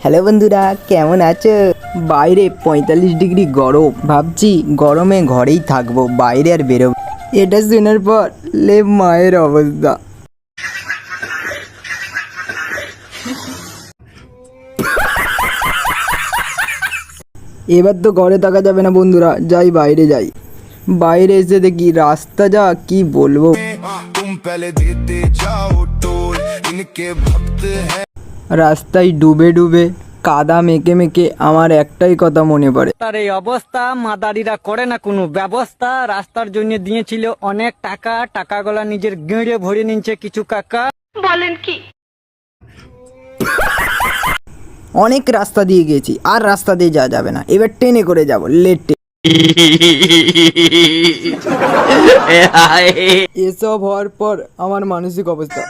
Hello বন্ধুরা, কেমন আছো? বাইরে 45 ডিগ্রি গরম, ভাবছি গরমে ঘরেই থাকবো, বাইরে আর বেরোবো। এটা শোনার পর লে মায়ের অবস্থা। এবার তো ঘরে থাকা যাবে না বন্ধুরা, যাই বাইরে যাই। বাইরে এসে দেখি রাস্তা যা কি বলবো। রাস্তায় ডুবে ডুবে কাদা মেখে মেখে আমার একটাই কথা মনে পড়ে। তার এই অবস্থা, মাদারিরা করে না কোনো ব্যবস্থা। রাস্তার জন্য দিয়েছিল অনেক টাকা, টাকাগুলা নিজের গেঁড়ে ভরে নিচ্ছে কিছু কাকা। বলেন কি? অনেক রাস্তা দিয়ে গেছি, আর রাস্তা দিয়ে যাওয়া যাবে না, এবার ট্রেনে করে যাব, লেটে। এসব হওয়ার পর আমার মানসিক অবস্থা